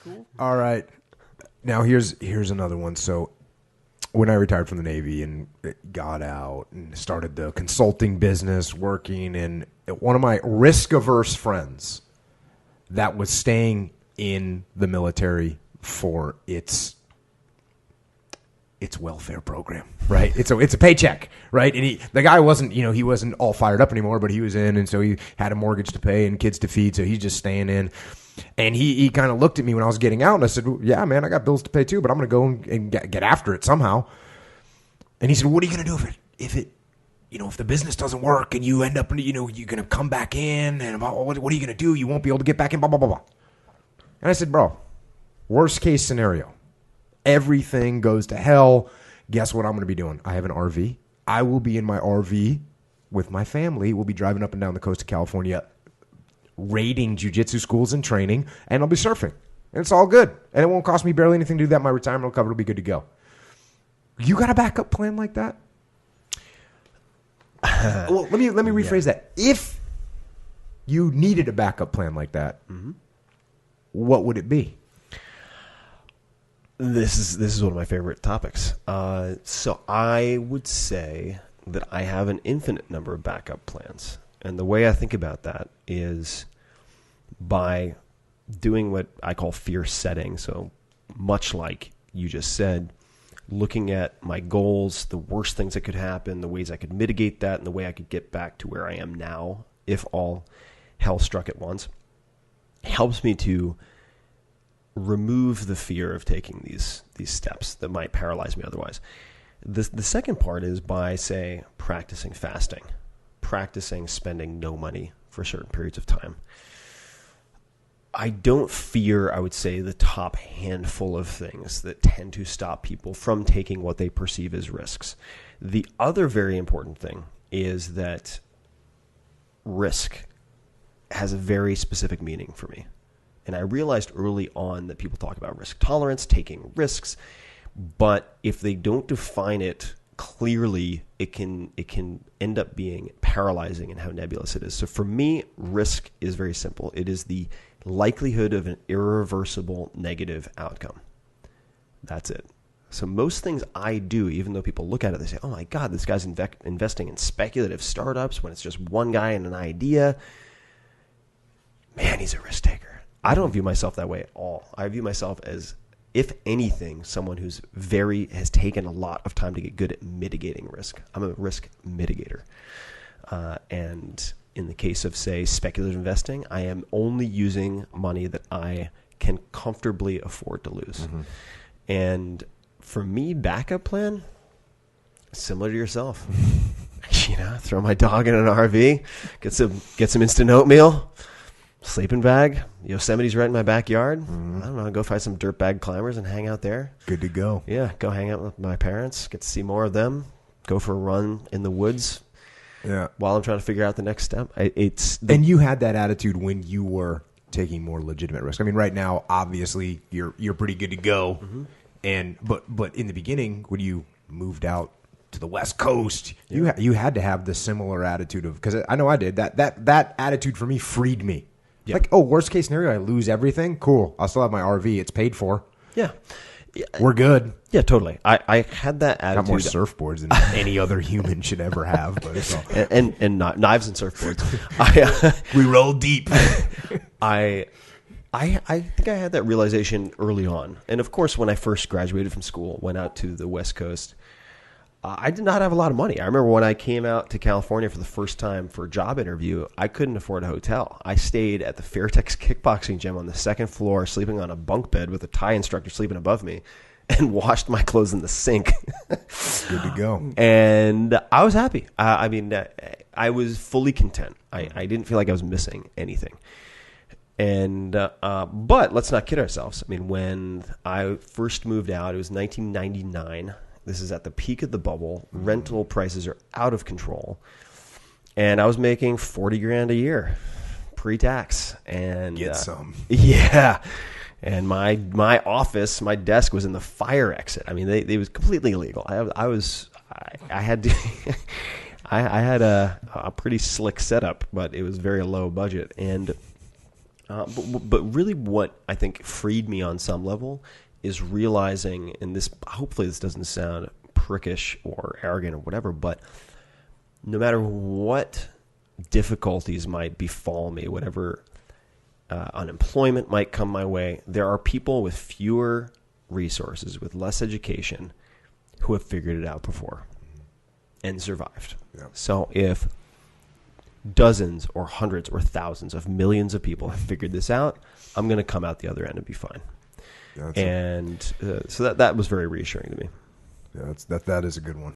cool. All right. Now here's another one. So when I retired from the Navy and got out and started the consulting business, working, and one of my risk-averse friends that was staying in the military for its welfare program, right? It's a paycheck, right? And the guy wasn't, he wasn't all fired up anymore, but he was in, and so he had a mortgage to pay and kids to feed, so he's just staying in. And he kind of looked at me when I was getting out, and I said, well, yeah, man, I got bills to pay too, but I'm going to go and get after it somehow. And he said, what are you going to do if the business doesn't work and you end up, you're going to come back in, and what are you going to do? You won't be able to get back in, blah, blah, blah, blah. And I said, bro, worst case scenario, everything goes to hell. Guess what I'm going to be doing? I have an RV. I will be in my RV with my family. We'll be driving up and down the coast of California, raiding jiu-jitsu schools and training, and I'll be surfing. And it's all good. And it won't cost me barely anything to do that. My retirement will cover. It'll be good to go. You got a backup plan like that? Well, let me rephrase that. If you needed a backup plan like that, what would it be? This is one of my favorite topics. So I would say that I have an infinite number of backup plans. And the way I think about that is by doing what I call fear setting. So much like you just said, looking at my goals, the worst things that could happen, the ways I could mitigate that, and the way I could get back to where I am now if all hell struck at once, helps me to remove the fear of taking these steps that might paralyze me otherwise. The second part is by, say, practicing fasting, practicing spending no money for certain periods of time. I don't fear, I would say, the top handful of things that tend to stop people from taking what they perceive as risks. The other very important thing is that risk has a very specific meaning for me. And I realized early on that people talk about risk tolerance, taking risks, but if they don't define it clearly, it can end up being paralyzing in how nebulous it is. So for me, risk is very simple. It is the likelihood of an irreversible negative outcome. That's it. So most things I do, even though people look at it, they say, oh my God, this guy's investing in speculative startups when it's just one guy and an idea. Man, he's a risk taker. I don't view myself that way at all. I view myself as, if anything, someone who's has taken a lot of time to get good at mitigating risk. I'm a risk mitigator. And in the case of, say, speculative investing, I am only using money that I can comfortably afford to lose. Mm-hmm. And for me, backup plan, similar to yourself. Throw my dog in an RV, get some instant oatmeal, sleeping bag. Yosemite's right in my backyard. Mm-hmm. I don't know, go find some dirtbag climbers and hang out there. Good to go. Yeah, go hang out with my parents, get to see more of them, go for a run in the woods. Yeah. While I'm trying to figure out the next step. And you had that attitude when you were taking more legitimate risk. I mean, right now, obviously, you're pretty good to go. Mm-hmm. But in the beginning, when you moved out to the West Coast, yeah, you had to have the similar attitude of, because I know I did that attitude for me freed me. Yep. Like, oh, worst case scenario, I lose everything. Cool. I'll still have my RV. It's paid for. Yeah. We're good. Yeah, totally. I had that attitude. Got more surfboards than any other human should ever have. But it's all... and knives and surfboards. We roll deep. I think I had that realization early on. And of course, when I first graduated from school, went out to the West Coast, I did not have a lot of money. I remember when I came out to California for the first time for a job interview, I couldn't afford a hotel. I stayed at the Fairtex kickboxing gym on the second floor, sleeping on a bunk bed with a Thai instructor sleeping above me, and washed my clothes in the sink. Good to go. And I was happy. I was fully content. I didn't feel like I was missing anything. And but let's not kid ourselves. I mean, when I first moved out, it was 1999. This is at the peak of the bubble. Rental prices are out of control. And I was making $40,000 a year pre-tax. And get some. Yeah. And my office, my desk was in the fire exit. I mean, it was completely illegal. I had to I had a pretty slick setup, but it was very low budget. And But really what I think freed me on some level is realizing, and this, hopefully this doesn't sound prickish or arrogant or whatever, but no matter what difficulties might befall me, whatever unemployment might come my way, there are people with fewer resources, with less education, who have figured it out before and survived. Yeah. So if dozens or hundreds or thousands of millions of people have figured this out, I'm going to come out the other end and be fine. Yeah, So that was very reassuring to me. Yeah, that is a good one.